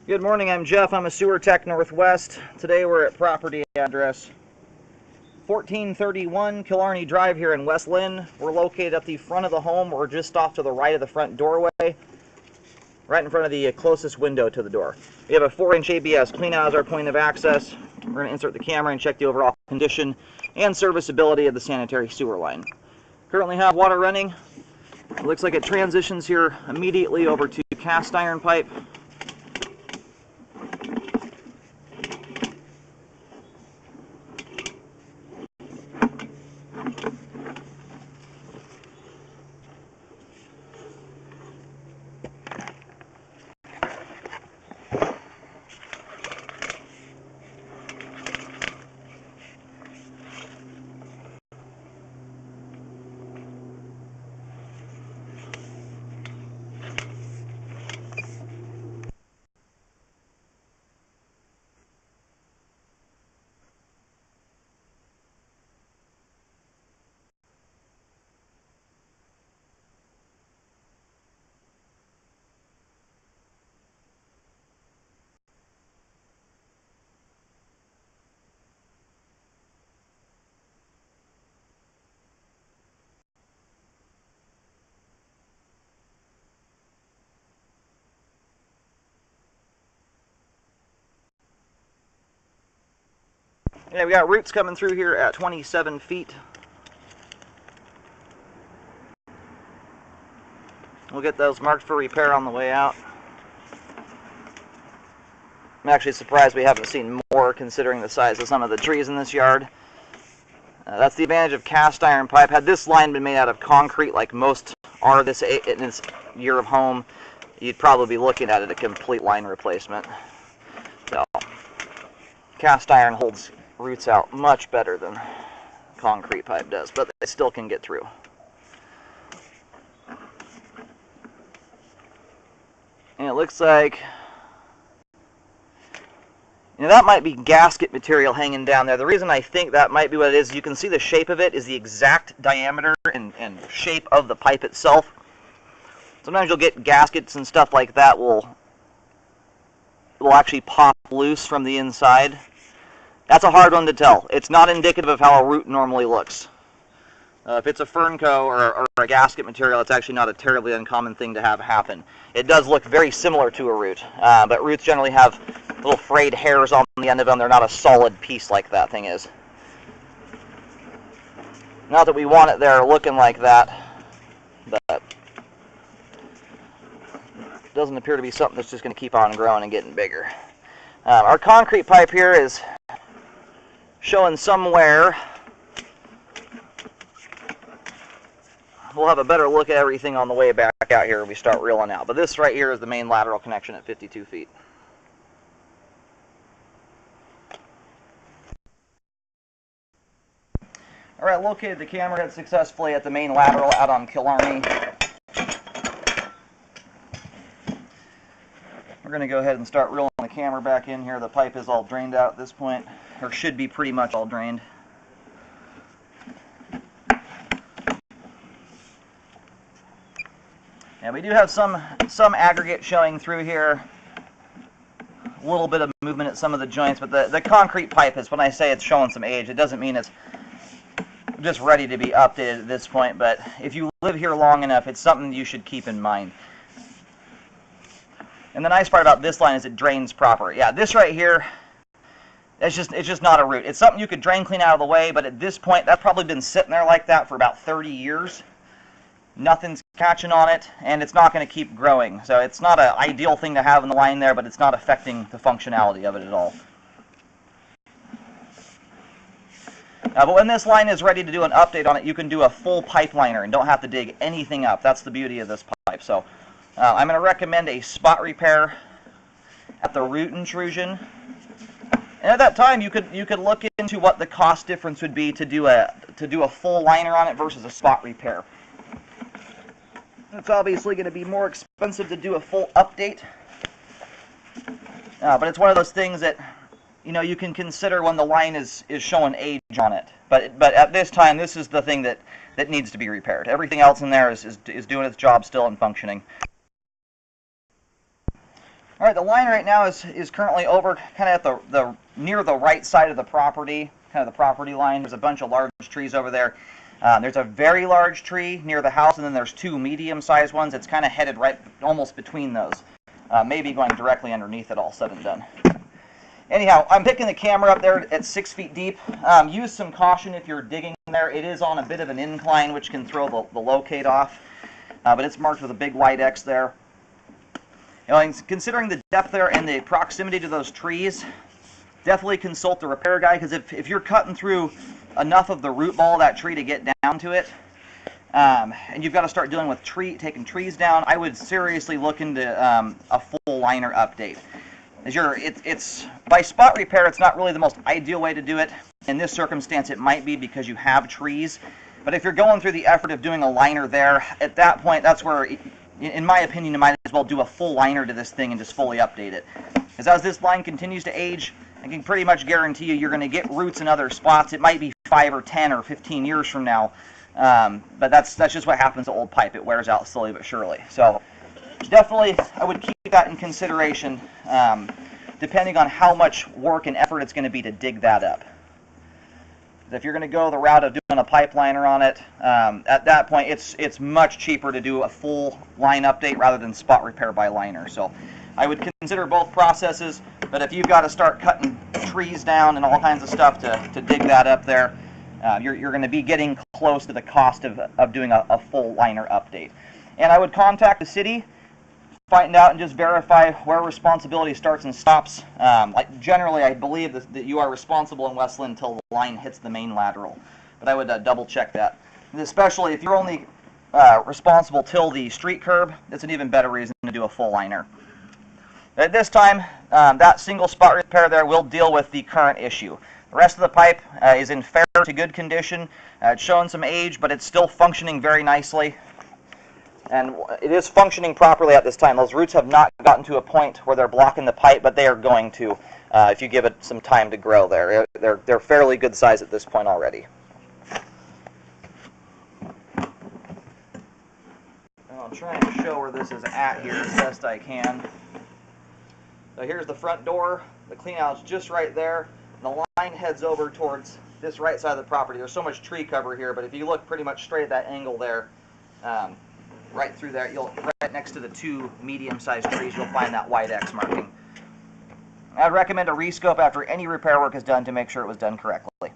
Good morning, I'm Jeff. I'm a sewer tech Northwest. Today we're at property address 1431 Killarney Drive here in West Lynn. We're located at the front of the home. We're just off to the right of the front doorway, right in front of the closest window to the door. We have a 4-inch ABS cleanout as our point of access. We're going to insert the camera and check the overall condition and serviceability of the sanitary sewer line. Currently have water running. It looks like it transitions here immediately over to cast iron pipe. Yeah, we got roots coming through here at 27 feet. We'll get those marked for repair on the way out. I'm actually surprised we haven't seen more considering the size of some of the trees in this yard. That's the advantage of cast iron pipe. Had this line been made out of concrete like most are in this year of home, you'd probably be looking at it a complete line replacement. So, cast iron holds roots out much better than concrete pipe does, but they still can get through. And it looks like, that might be gasket material hanging down there. The reason I think that might be what it is, you can see the shape of it is the exact diameter and shape of the pipe itself. Sometimes you'll get gaskets and stuff like that will actually pop loose from the inside. That's a hard one to tell. It's not indicative of how a root normally looks. If it's a fernco or a gasket material, it's actually not a terribly uncommon thing to have happen. It does look very similar to a root, but roots generally have little frayed hairs on the end of them. They're not a solid piece like that thing is. Not that we want it there looking like that, but it doesn't appear to be something that's just going to keep on growing and getting bigger. Our concrete pipe here is showing somewhere. We'll have a better look at everything on the way back out here when we start reeling out. But this right here is the main lateral connection at 52 feet. All right, located the camera head successfully at the main lateral out on Killarney. We're going to go ahead and start reeling the camera back in here. The pipe is all drained out at this point, or should be pretty much all drained. And we do have some aggregate showing through here. A little bit of movement at some of the joints, but the concrete pipe is, when I say it's showing some age, it doesn't mean it's just ready to be updated at this point, but if you live here long enough, it's something you should keep in mind. And the nice part about this line is it drains proper. Yeah, this right here, it's just not a root. It's something you could drain clean out of the way, but at this point, that's probably been sitting there like that for about 30 years. Nothing's catching on it, and it's not going to keep growing. So it's not an ideal thing to have in the line there, but it's not affecting the functionality of it at all. But when this line is ready to do an update on it, you can do a full pipe liner and don't have to dig anything up. That's the beauty of this pipe. So I'm going to recommend a spot repair at the root intrusion. And at that time, you could look into what the cost difference would be to do a full liner on it versus a spot repair. It's obviously going to be more expensive to do a full update, but it's one of those things that you can consider when the line is showing age on it. But at this time, this is the thing that needs to be repaired. Everything else in there is doing its job still and functioning. All right, the line right now is currently over kind of at the near the right side of the property, kind of the property line. There's a bunch of large trees over there. There's a very large tree near the house, and then there's two medium-sized ones. It's kind of headed right almost between those, maybe going directly underneath it all said and done. Anyhow, I'm picking the camera up there at 6 feet deep. Use some caution if you're digging there. It is on a bit of an incline, which can throw the locate off, but it's marked with a big white X there. You know, and considering the depth there and the proximity to those trees, definitely consult the repair guy, because if you're cutting through enough of the root ball of that tree to get down to it, and you've got to start dealing with taking trees down, I would seriously look into a full liner update. It's by spot repair, it's not really the most ideal way to do it. In this circumstance, it might be because you have trees. But if you're going through the effort of doing a liner there, at that point, that's where, in my opinion, you might as well do a full liner to this thing and just fully update it. Because as this line continues to age, I can pretty much guarantee you're going to get roots in other spots. It might be 5 or 10 or 15 years from now, but that's just what happens to old pipe. It wears out slowly but surely. So definitely, I would keep that in consideration, depending on how much work and effort it's going to be to dig that up. If you're going to go the route of doing a pipe liner on it, at that point it's much cheaper to do a full line update rather than spot repair by liner. So I would consider both processes, but if you've got to start cutting trees down and all kinds of stuff to dig that up there, you're going to be getting close to the cost of doing a full liner update. And I would contact the city, find out and just verify where responsibility starts and stops. Like generally, I believe that you are responsible in Westland until the line hits the main lateral, but I would double check that. And especially if you're only responsible till the street curb, that's an even better reason to do a full liner. At this time, that single spot repair there will deal with the current issue. The rest of the pipe is in fair to good condition. It's showing some age, but it's still functioning very nicely. And it is functioning properly at this time. Those roots have not gotten to a point where they're blocking the pipe, but they are going to if you give it some time to grow there. They're fairly good size at this point already. I'll try and show where this is at here as best I can. So here's the front door. The cleanout's just right there. And the line heads over towards this right side of the property. There's so much tree cover here, but if you look pretty much straight at that angle there, right through there, right next to the two medium-sized trees, you'll find that white X marking. I'd recommend a rescope after any repair work is done to make sure it was done correctly.